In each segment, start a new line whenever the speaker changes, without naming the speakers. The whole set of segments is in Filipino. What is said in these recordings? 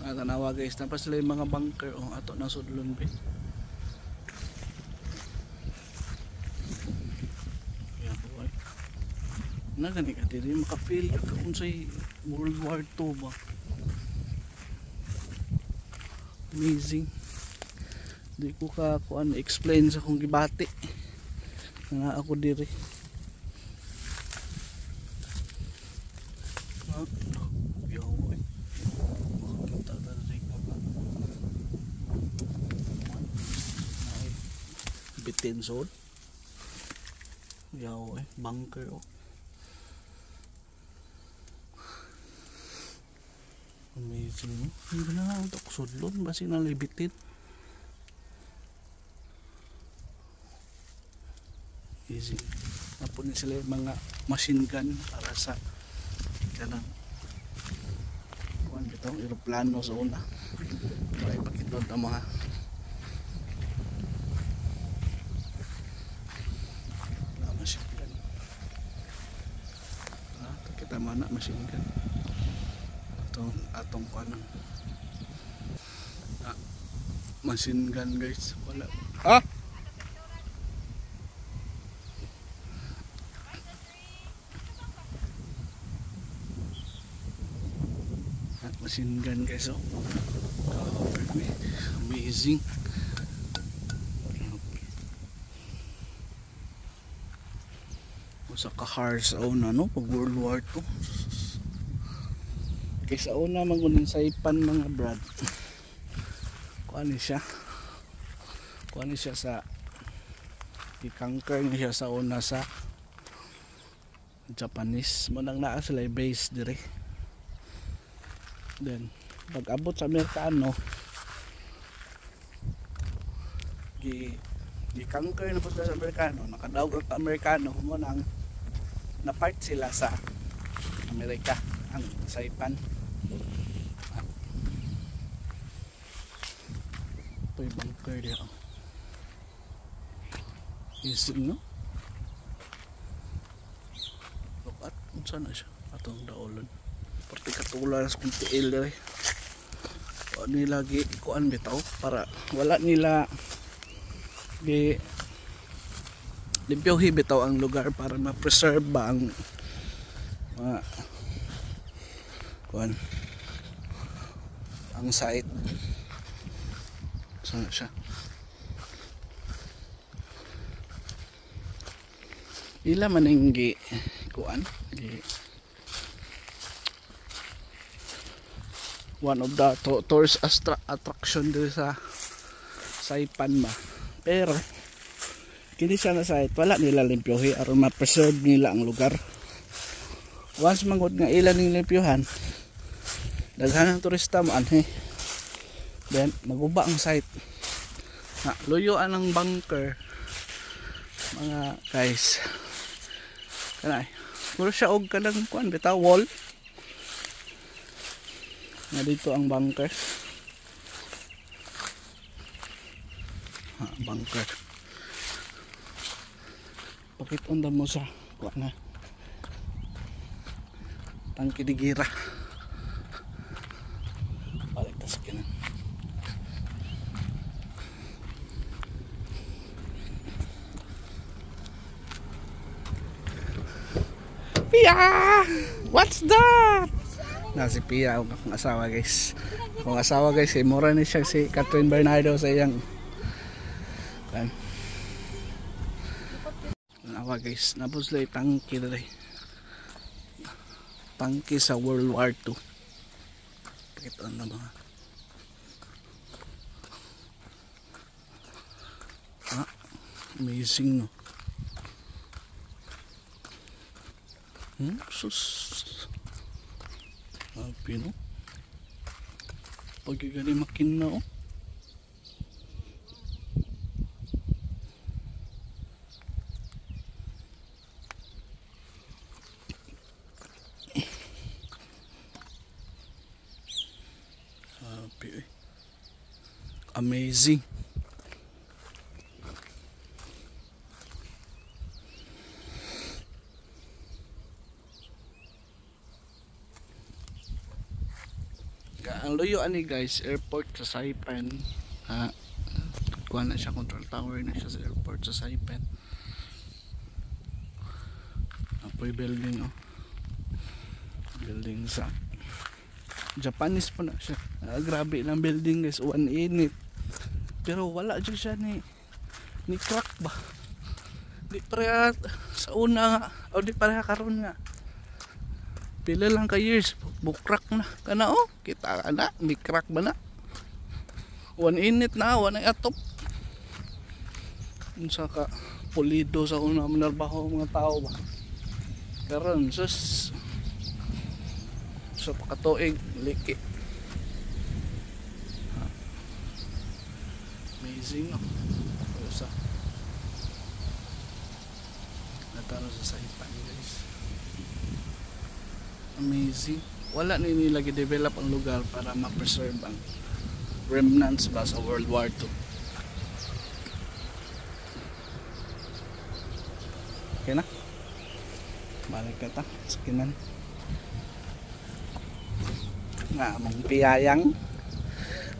Tanawa guys, tapos sila yung mga bunker ato na sudlon be. Yan boy. Nagani ka diri makapil ka unsay World War II ba. Amazing. Di ko ka kuan explain sa kung gibati. Nga ako diri. Bitin zone. Yaw bunker Amazing. Hindi na nga ito sudlon basi na libitin. Easy. Napunin sila yung mga machine gun para sa kanang kuan bitong eroplano sa una. Para ipakita ang mga machine gun. Kita mana machine gun. Atong kuan machine gun guys. Wala. Machine gun guys. Amazing. Sa kahar sa una no pag World War II. Kay sa una mangunin sa ipan mga brad. Kuan siya sa i-conquer niya sa una sa Japanese mo nang naa sila base dire. Then pag abot sa Amerikano i-conquer na po sa Amerikano, nakadawag ang Amerikano mo nang na-part sila sa Amerika ang Saipan. Ito yung bunker diya. Ising no? Look at saan na siya? Atong daolon. Parti katula sa kung tiil dere. Nila kuan bitaw para wala nila limpyohi bitaw ang lugar para ma-preserve ba ang mga kuan ang site. Saan siya? Ila man ang kuan one of the tourist attraction dito sa Saipan ba. Pero kini siya na site wala nila limpyohi aron ma-preserve nila ang lugar. Once mangod nga ilan ning limpyohan daghan ng turista mo anhe. Then maguba ang site. Luyuan ang bunker mga guys. Kanay puro siya og kanang kuan bitaw wall. Na dito ang bunker. Bunker. Pakitunda mo sa kuan na tangke di gira. Balik ta sa kinan. Pia! What's that? Na si Pia ang akong asawa guys. Akong asawa guys, mura ni siya si Catherine Bernardo sa iyang kan. Nawa guys, napusla tangke dali. Tangke sa World War II. Pakita na mga. Amazing no. Sus. Pino. Pagigani makina oh. Amazing. Ang luyo ani guys, airport sa Saipan. Kuha na siya, control tower na siya sa airport sa Saipan. Apoy building oh. Building sa Japanese pa na siya. Grabe lang building guys, 1 init. Pero wala dyan siya ni crack ba? Di pareha sa una nga, o di pareha karon nga. Pila lang ka years, bukrak na. Kana oh, kita ka na, may crack ba na? 1 init na, 1 ay atop. Unsa ka pulido sa una manarbaho mga tao ba? Karon sus sa pakatuig liki. Amazing no. Usa. Nataro sa Saipan guys. Amazing. Wala na nila gi-develop ang lugar para ma-preserve ang remnants ba sa World War II. Okay na? Balik ka ta. Sakinan. Nga, mong piyayang.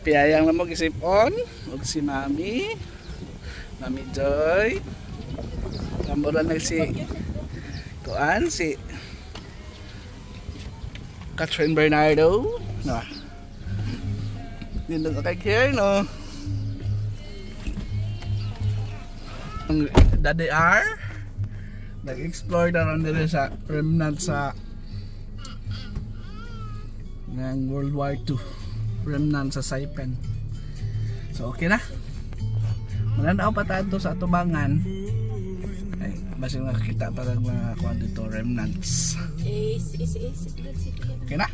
Piyayang na mo gisipon. Huwag si Mami. Mami Joy. Kamura na si Tuan, si Catherine Bernardo. No. Dito ka kay Kier, no? Ang Daddy R nag-explore na rin nila sa remnant sa ng World War II remnant sa Saipan. So okay na, mananaw pa tayo sa atubangan ay basta nakakita pa lang mga kuha dito remnants. Okay na.